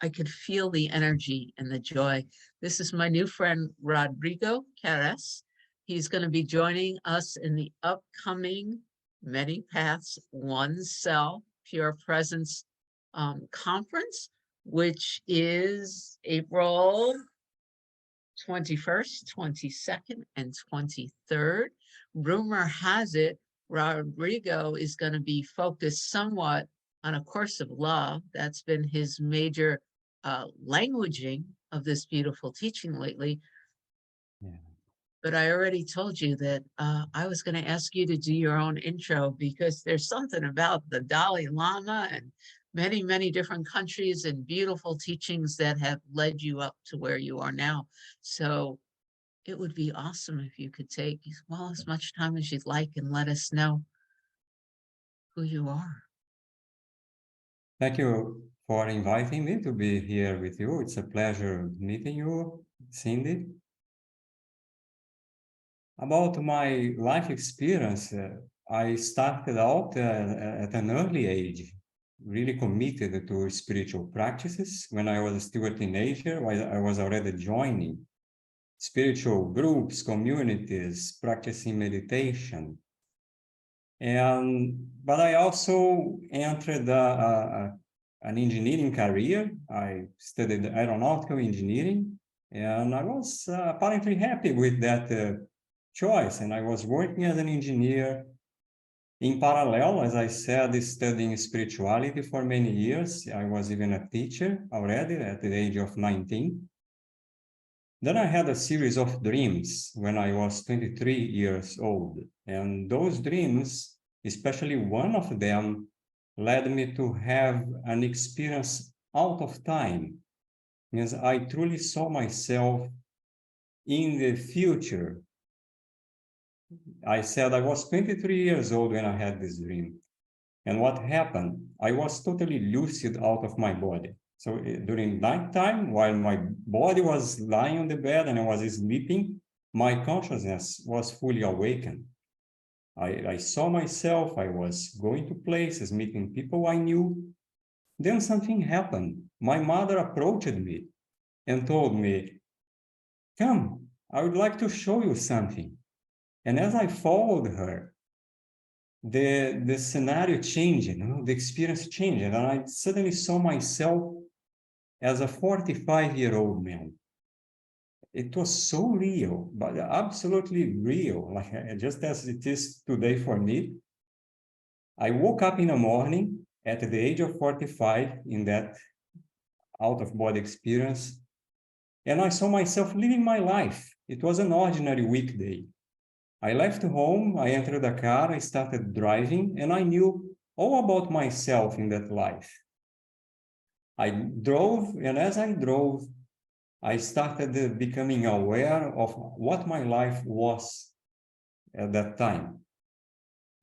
I could feel the energy and the joy. This is my new friend, Rodrigo Cayres. He's going to be joining us in the upcoming Many Paths One Cell Pure Presence conference, which is April 21st, 22nd, and 23rd. Rumor has it Rodrigo is going to be focused somewhat on A Course of Love. That's been his major languaging of this beautiful teaching lately. Yeah. But I already told you that I was going to ask you to do your own intro because there's something about the Dalai Lama and many, many different countries and beautiful teachings that have led you up to where you are now. So it would be awesome if you could take, well, as much time as you'd like and let us know who you are. Thank you for inviting me to be here with you. It's a pleasure meeting you, Cindy. About my life experience, I started out at an early age, really committed to spiritual practices. When I was still a teenager, I was already joining spiritual groups, communities, practicing meditation. But I also entered an engineering career. I studied aeronautical engineering, and I was apparently happy with that choice. And I was working as an engineer in parallel, as I said, studying spirituality for many years. I was even a teacher already at the age of 19. Then I had a series of dreams when I was 23 years old. And those dreams, especially one of them, led me to have an experience out of time. Because I truly saw myself in the future. I said I was 23 years old when I had this dream. And what happened? I was totally lucid out of my body. So during nighttime, while my body was lying on the bed and I was sleeping, my consciousness was fully awakened. I saw myself, I was going to places, meeting people I knew. Then something happened. My mother approached me and told me, "Come, I would like to show you something." And as I followed her, the scenario changed, the experience changed, and I suddenly saw myself as a 45-year-old man. It was so real, but absolutely real, like just as it is today for me. I woke up in the morning at the age of 45 in that out-of-body experience, and I saw myself living my life. It was an ordinary weekday. I left home, I entered a car, I started driving, and I knew all about myself in that life. I drove, and as I drove, I started becoming aware of what my life was at that time.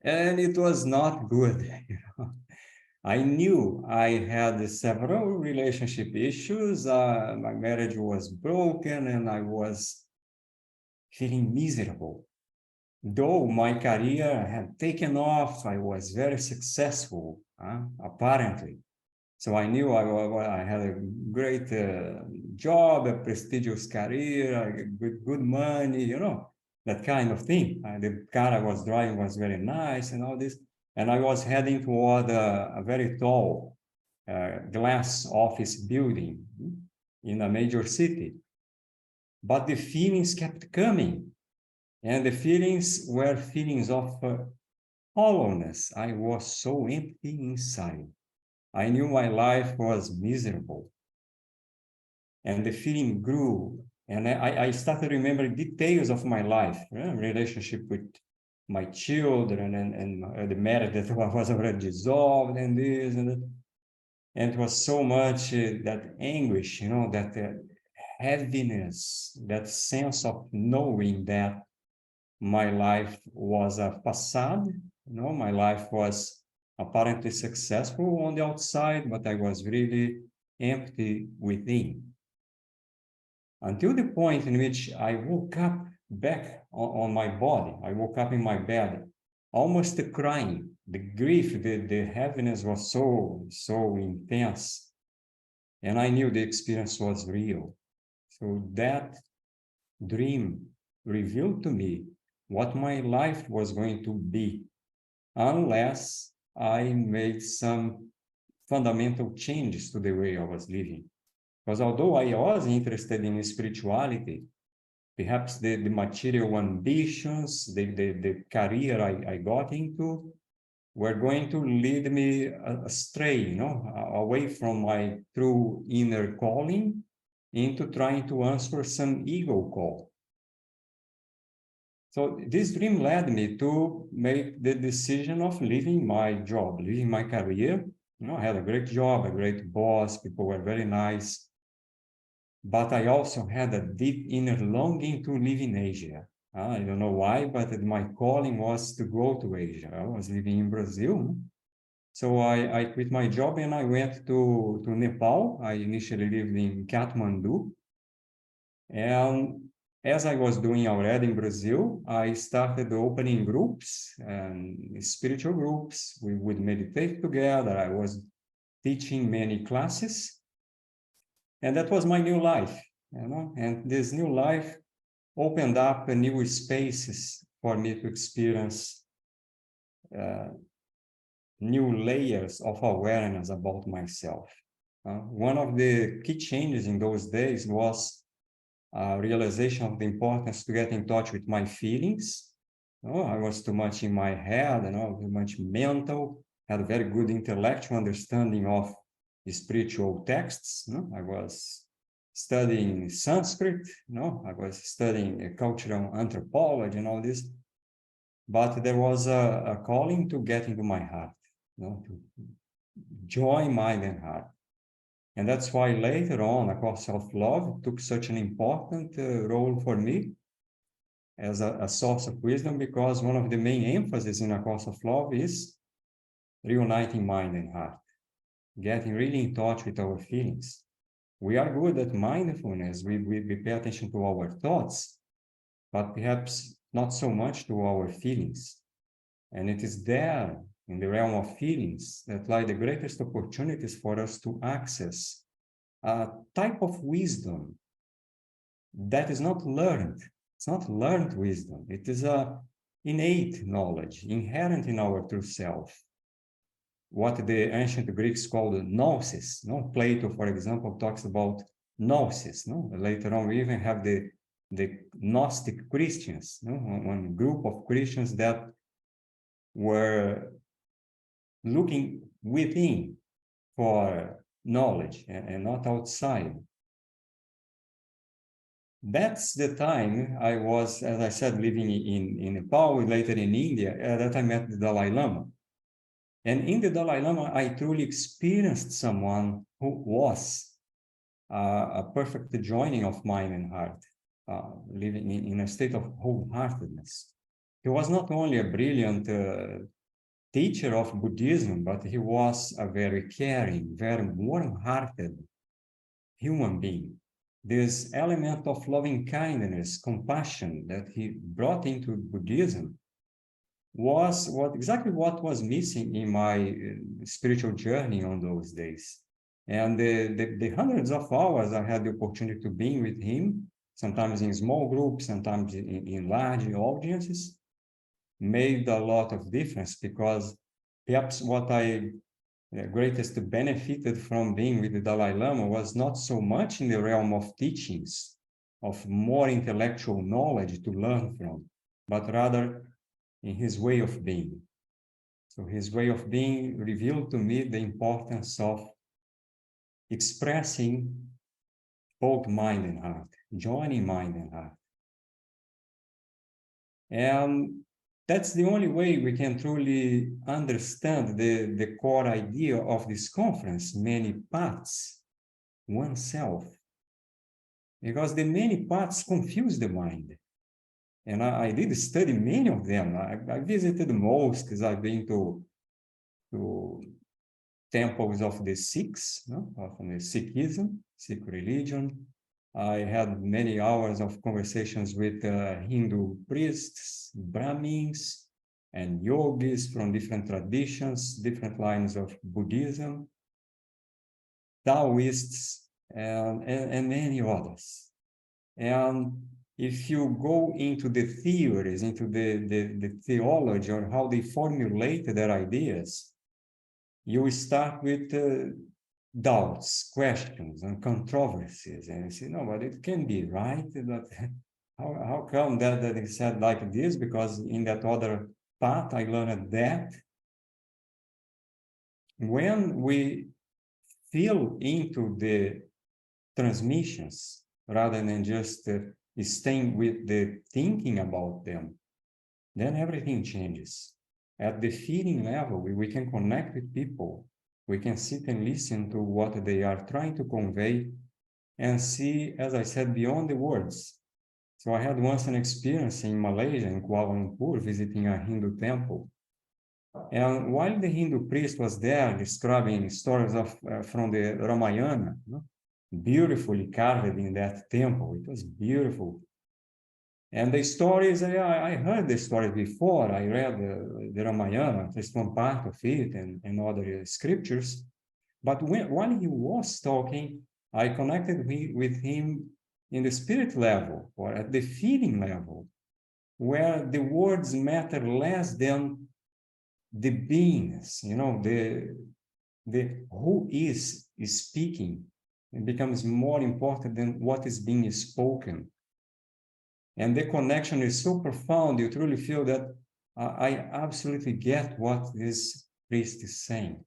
And it was not good. I knew I had several relationship issues. My marriage was broken, and I was feeling miserable. Though my career had taken off, I was very successful, apparently. So I knew I had a great job, a prestigious career, good money, that kind of thing. The car I was driving was very nice and all this. And I was heading toward a very tall glass office building in a major city. But the feelings kept coming. And the feelings were feelings of hollowness. I was so empty inside. I knew my life was miserable. And the feeling grew. And I started remembering details of my life, relationship with my children and the marriage that was already dissolved and this and that. And it was so much that anguish, that heaviness, that sense of knowing that my life was a facade, my life was apparently successful on the outside, but I was really empty within. Until the point in which I woke up back on my body, I woke up in my bed, almost crying. The grief, the heaviness was so intense. And I knew the experience was real. So that dream revealed to me what my life was going to be, unless I made some fundamental changes to the way I was living. Because although I was interested in spirituality, perhaps the material ambitions, the career I got into were going to lead me astray, away from my true inner calling into trying to answer some ego call. So this dream led me to make the decision of leaving my job, leaving my career. I had a great job, a great boss, people were very nice. But I also had a deep inner longing to live in Asia. I don't know why, but my calling was to go to Asia. I was living in Brazil. So I quit my job and I went to Nepal. I initially lived in Kathmandu. And as I was doing already in Brazil, I started opening groups and spiritual groups. We would meditate together. I was teaching many classes. And that was my new life, And this new life opened up new spaces for me to experience new layers of awareness about myself. One of the key changes in those days was realization of the importance to get in touch with my feelings. I was too much in my head, too much mental, had a very good intellectual understanding of spiritual texts. I was studying Sanskrit, I was studying cultural anthropology and all this. But there was a calling to get into my heart, to join mind and heart. And that's why later on, A Course of Love took such an important role for me as a source of wisdom, because one of the main emphasis in A Course of Love is reuniting mind and heart, getting really in touch with our feelings. We are good at mindfulness. We pay attention to our thoughts, but perhaps not so much to our feelings. And it is there, in the realm of feelings, that lie the greatest opportunities for us to access a type of wisdom that is not learned. It's not learned wisdom. It is a innate knowledge, inherent in our true self. What the ancient Greeks called gnosis. Plato, for example, talks about gnosis. Later on, we even have the Gnostic Christians, one group of Christians that were looking within for knowledge and not outside. That's the time I was, as I said, living in Nepal, later in India, that I met the Dalai Lama. And in the Dalai Lama, I truly experienced someone who was a perfect joining of mind and heart, living in a state of wholeheartedness. He was not only a brilliant teacher of Buddhism, but he was a very caring, very warm-hearted human being. This element of loving kindness, compassion that he brought into Buddhism was exactly what was missing in my spiritual journey on those days. And the hundreds of hours I had the opportunity to be with him, sometimes in small groups, sometimes in large audiences, made a lot of difference, because perhaps what I greatest benefited from being with the Dalai Lama was not so much in the realm of teachings, of more intellectual knowledge to learn from, but rather in his way of being. So his way of being revealed to me the importance of expressing both mind and heart, joining mind and heart. And that's the only way we can truly understand the core idea of this conference, many paths, one self. Because the many paths confuse the mind. And I did study many of them. I visited mosques, I've been to temples of the Sikhs, of the Sikhism, Sikh religion. I had many hours of conversations with Hindu priests, Brahmins, and yogis from different traditions, different lines of Buddhism. Taoists, and many others. And if you go into the theories, into the theology, or how they formulate their ideas, you start with doubts, questions, and controversies, and you say, no, but it can be right, but how come that it said like this? Because in that other part, I learned that. When we feel into the transmissions, rather than just staying with the thinking about them, then everything changes. At the feeling level, we can connect with people. We can sit and listen to what they are trying to convey and see, as I said, beyond the words. So I had once an experience in Malaysia, in Kuala Lumpur, visiting a Hindu temple. And while the Hindu priest was there describing stories from the Ramayana, beautifully carved in that temple, it was beautiful. And the stories, I heard the stories before. I read the Ramayana, at least one part of it, and other scriptures. But while he was talking, I connected with him in the spirit level, or at the feeling level, where the words matter less than the beings, the who is speaking. It becomes more important than what is being spoken. And the connection is so profound, you truly feel that I absolutely get what this priest is saying.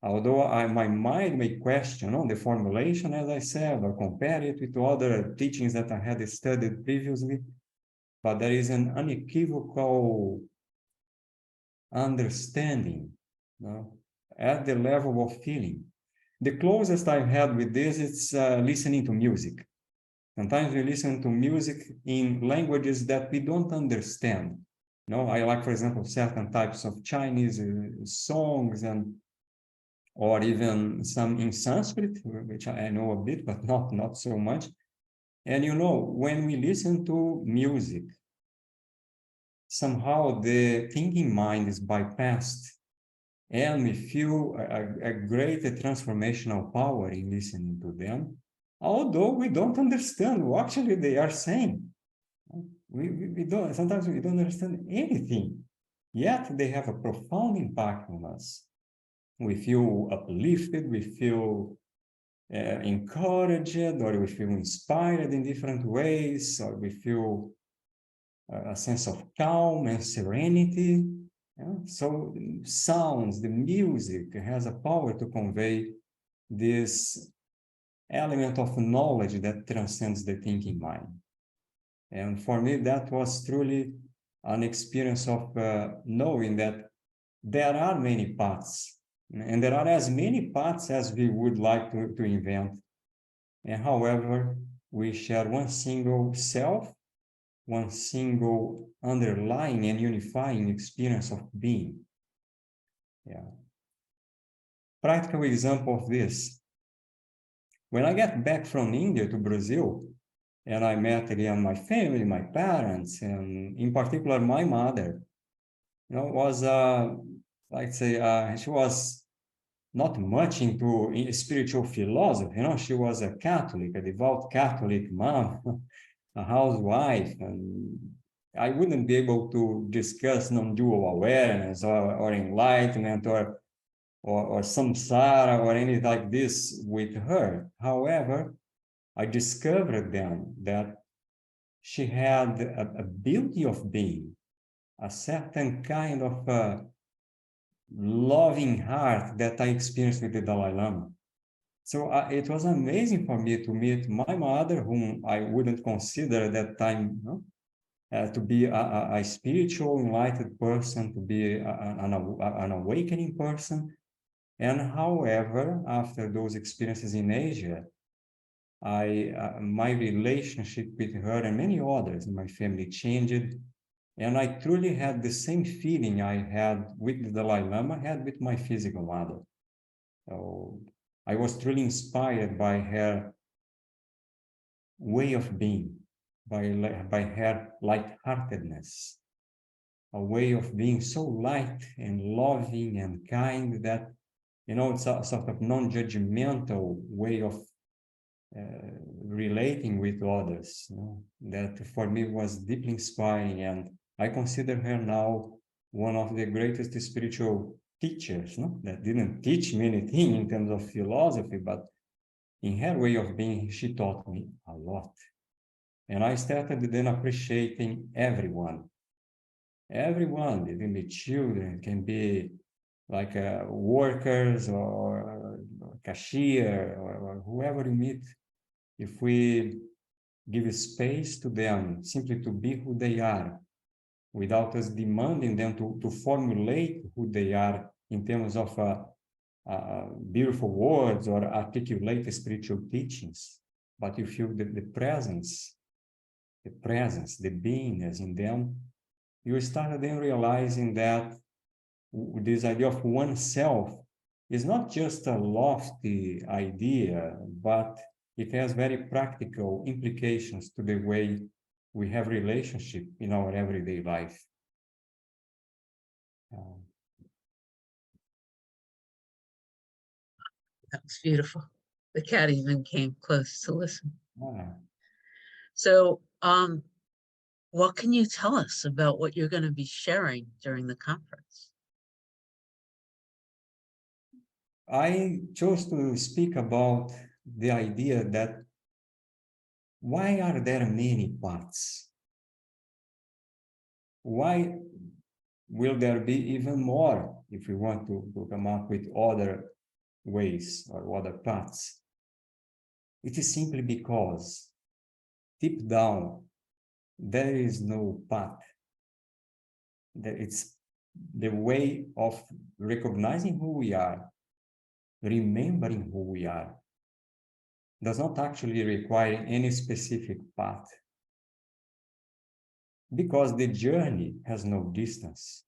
Although my mind may question on the formulation, as I said, or compare it with other teachings that I had studied previously, but there is an unequivocal understanding, at the level of feeling. The closest I've had with this is listening to music. Sometimes we listen to music in languages that we don't understand. I like, for example, certain types of Chinese songs, or even some in Sanskrit, which I know a bit, but not so much. And when we listen to music, somehow the thinking mind is bypassed, and we feel a great transformational power in listening to them, although we don't understand what actually they are saying. We don't, sometimes we don't understand anything, yet they have a profound impact on us. We feel uplifted, we feel encouraged, or we feel inspired in different ways, or we feel a sense of calm and serenity. So sounds, the music has a power to convey this element of knowledge that transcends the thinking mind. And for me, that was truly an experience of knowing that there are many paths, and there are as many paths as we would like to invent. And however, we share one single self, one single underlying and unifying experience of being. Practical example of this. When I get back from India to Brazil, and I met again my family, my parents, and in particular my mother, was she was not much into spiritual philosophy. She was a Catholic, a devout Catholic mom, a housewife, and I wouldn't be able to discuss non-dual awareness or enlightenment or samsara or anything like this with her. However, I discovered then that she had a beauty of being, a certain kind of loving heart that I experienced with the Dalai Lama. So it was amazing for me to meet my mother, whom I wouldn't consider at that time to be a spiritual, enlightened person, to be an awakening person. And however, after those experiences in Asia, my relationship with her and many others in my family changed. And I truly had the same feeling I had with the Dalai Lama, had with my physical mother. So I was truly inspired by her way of being, by her lightheartedness, a way of being so light and loving and kind that it's a sort of non-judgmental way of relating with others, that for me was deeply inspiring. And I consider her now one of the greatest spiritual teachers, that didn't teach me anything in terms of philosophy, but in her way of being, she taught me a lot. And I started then appreciating everyone, even the children, can be like workers or cashier or whoever you meet. If we give space to them simply to be who they are, without us demanding them to formulate who they are in terms of beautiful words or articulate spiritual teachings, but you feel the presence, the beingness in them, you start then realizing that this idea of oneself is not just a lofty idea, but it has very practical implications to the way we have relationship in our everyday life. That was beautiful. The cat even came close to listen. Ah. So, what can you tell us about what you're going to be sharing during the conference? I chose to speak about the idea that why are there many paths? Why will there be even more if we want to come up with other ways or other paths? It is simply because deep down, there is no path. It's the way of recognizing who we are, remembering who we are, does not actually require any specific path, because the journey has no distance.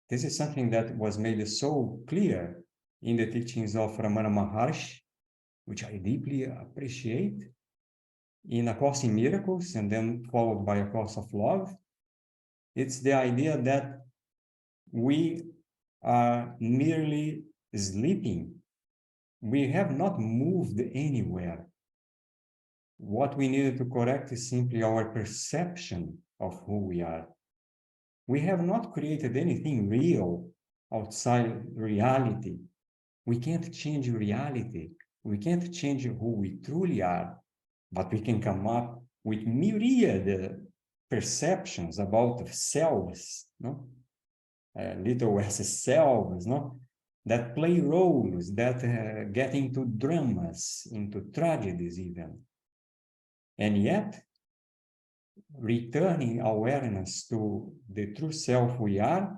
This is something that was made so clear in the teachings of Ramana Maharshi, which I deeply appreciate, in A Course in Miracles, and then followed by A Course of Love. It's the idea that we are merely sleeping. We have not moved anywhere. What we needed to correct is simply our perception of who we are. We have not created anything real outside reality. We can't change reality. We can't change who we truly are, but we can come up with myriad perceptions about selves, little as selves, that play roles, that get into dramas, into tragedies even. And yet, returning awareness to the true self we are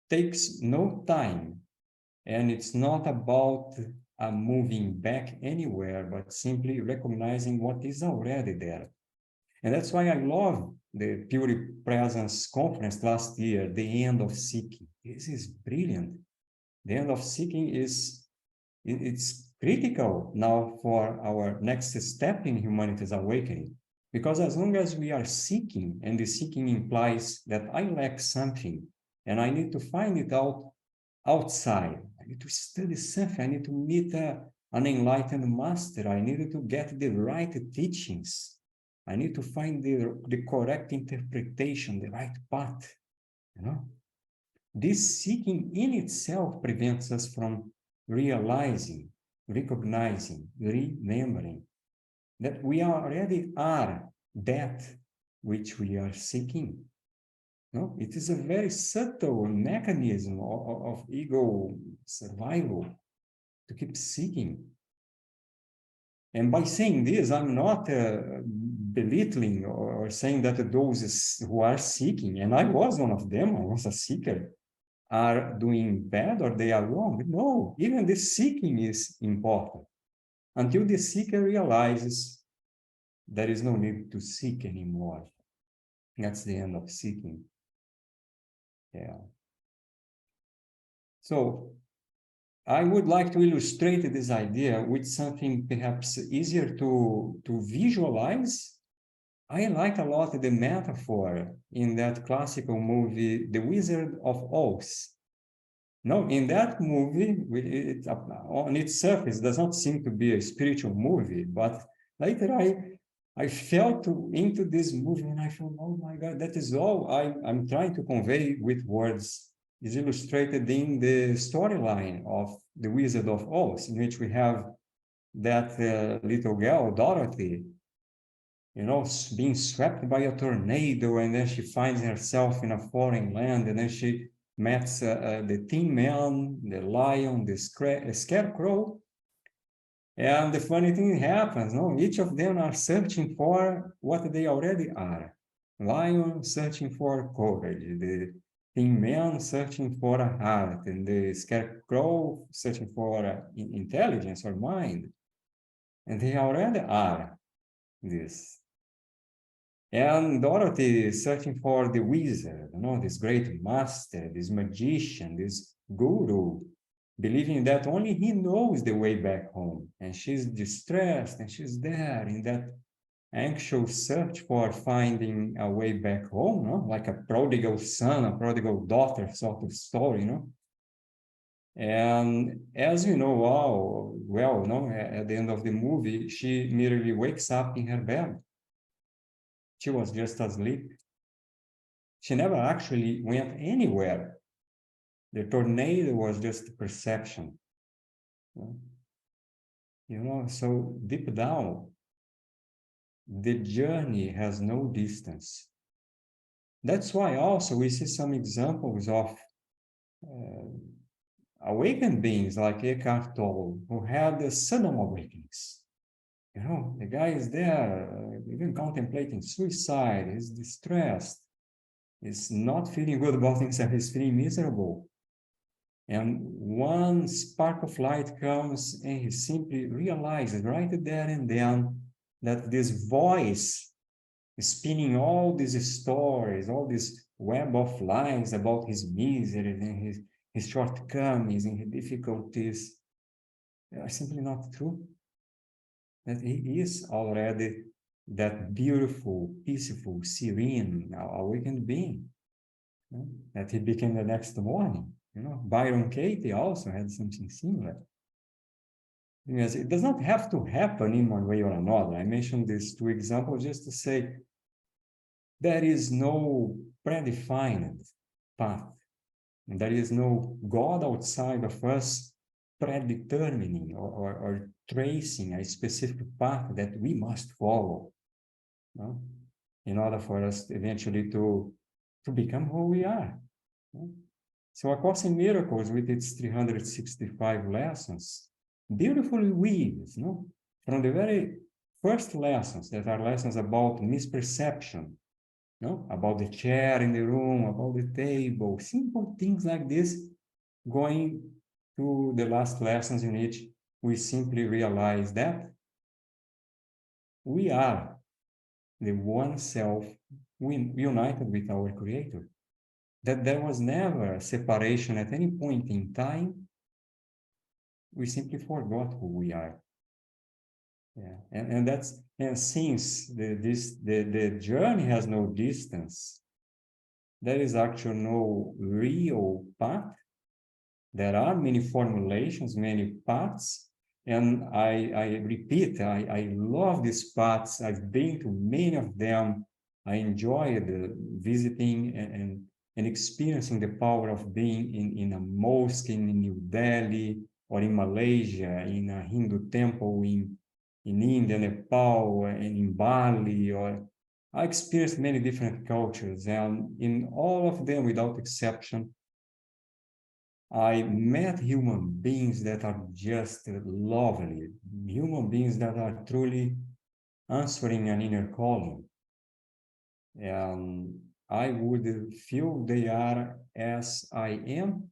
takes no time. And it's not about moving back anywhere, but simply recognizing what is already there. And that's why I love the Pure Presence conference last year, The End of Seeking. This is brilliant. The end of seeking it's critical now for our next step in humanity's awakening. Because as long as we are seeking, and the seeking implies that I lack something, and I need to find it out outside. I need to study something. I need to meet an enlightened master. I need to get the right teachings. I need to find the correct interpretation, the right path. This seeking in itself prevents us from realizing, recognizing, remembering that we already are that which we are seeking. No, it is a very subtle mechanism of ego survival to keep seeking. And by saying this, I'm not belittling or saying that those who are seeking, and I was one of them, I was a seeker, are doing bad or they are wrong. No, even the seeking is important. Until the seeker realizes there is no need to seek anymore. That's the end of seeking. Yeah. So I would like to illustrate this idea with something perhaps easier to visualize. I like a lot the metaphor in that classical movie, The Wizard of Oz. No, in that movie, on its surface, does not seem to be a spiritual movie, but later I felt into this movie and I thought, oh my God, that is all I'm trying to convey with words. Is illustrated in the storyline of The Wizard of Oz, in which we have that little girl, Dorothy, being swept by a tornado, and then she finds herself in a foreign land, and then she meets the Tin Man, the lion, the scarecrow, and the funny thing happens, no? Each of them are searching for what they already are. Lion searching for courage, the Tin Man searching for a heart, and the scarecrow searching for intelligence or mind. And they already are this. And Dorothy is searching for the wizard, this great master, this magician, this guru, believing that only he knows the way back home. And she's distressed, and she's there in that anxious search for finding a way back home, like a prodigal son, a prodigal daughter sort of story, And as we know, at the end of the movie, she merely wakes up in her bed. She was just asleep. She never actually went anywhere. The tornado was just a perception. So deep down, the journey has no distance. That's why also we see some examples of awakened beings like Eckhart Tolle, who had the sudden awakenings. The guy is there, even contemplating suicide, he's distressed, he's not feeling good about himself, he's feeling miserable. And one spark of light comes and he simply realizes right there and then that this voice is spinning all these stories, all this web of lies about his misery and his shortcomings and his difficulties are simply not true. That he is already that beautiful, peaceful, serene, awakened being that he became the next morning. Byron Katie also had something similar. Yes, it does not have to happen in one way or another. I mentioned these two examples just to say there is no predefined path. And there is no God outside of us predetermining or tracing a specific path that we must follow in order for us eventually to become who we are. So A Course in Miracles, with its 365 lessons, beautifully weaves, from the very first lessons that are lessons about misperception, about the chair in the room, about the table, simple things like this, going to the last lessons in which we simply realize that we are the one self united with our Creator. That there was never a separation at any point in time. We simply forgot who we are. Yeah, and since the journey has no distance, there is actually no real path. There are many formulations, many paths, and I repeat, I love these paths. I've been to many of them. I enjoyed visiting and experiencing the power of being in a mosque in New Delhi, or in Malaysia, in a Hindu temple in India, Nepal, and in Bali, or I experienced many different cultures, and in all of them, without exception, I met human beings that are just lovely, human beings that are truly answering an inner calling. And I would feel they are as I am.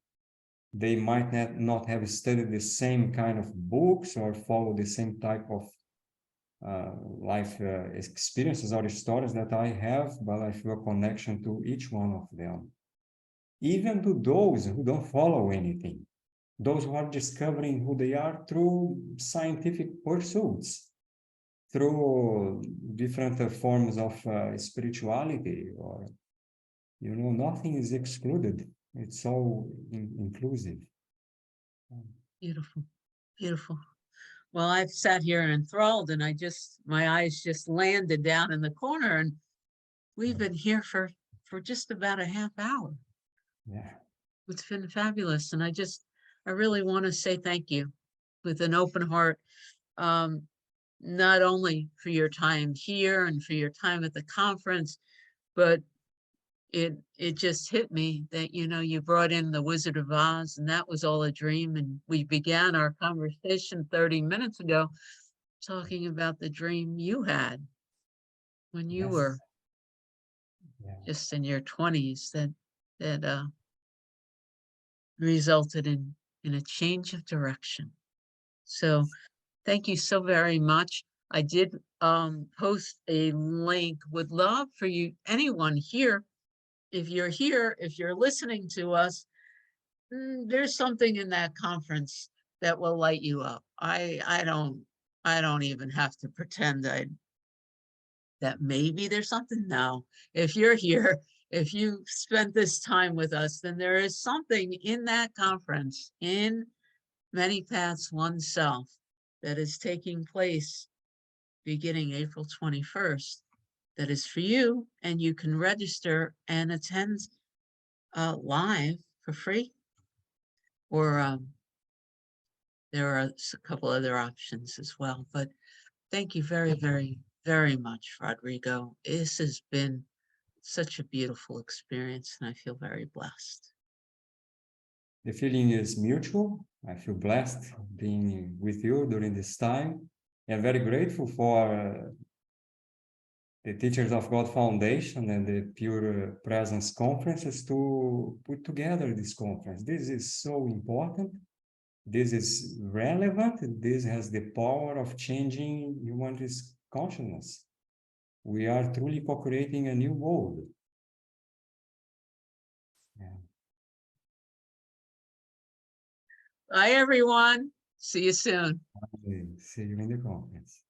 They might not have studied the same kind of books or follow the same type of life experiences or stories that I have, but I feel a connection to each one of them. Even to those who don't follow anything, those who are discovering who they are through scientific pursuits, through different forms of spirituality, or nothing is excluded. it's so inclusive. Beautiful, beautiful. Well, I've sat here enthralled and my eyes just landed down in the corner and we've been here for just about a half hour. Yeah. It's been fabulous. And I really want to say thank you with an open heart. Not only for your time here and for your time at the conference, but it just hit me that, you brought in the Wizard of Oz and that was all a dream. And we began our conversation 30 minutes ago talking about the dream you had when you were just in your 20s that resulted in a change of direction. So thank you so very much. I did post a link. Would love for you, anyone here, if you're listening to us, there's something in that conference that will light you up. I don't even have to pretend that maybe there's something. No, if you're here, if you spent this time with us, then there is something in that conference, in Many Paths Oneself, that is taking place beginning April 21st, that is for you, and you can register and attend live for free, or there are a couple other options as well. But thank you very, very, very much, Rodrigo. This has been such a beautiful experience, and I feel very blessed. The feeling is mutual. I feel blessed being with you during this time. I'm very grateful for the Teachers of God Foundation and the Pure Presence Conferences to put together this conference. This is so important. This is relevant. This has the power of changing humanity's consciousness. We are truly co-creating a new world. Yeah. Bye, everyone. See you soon. See you in the conference.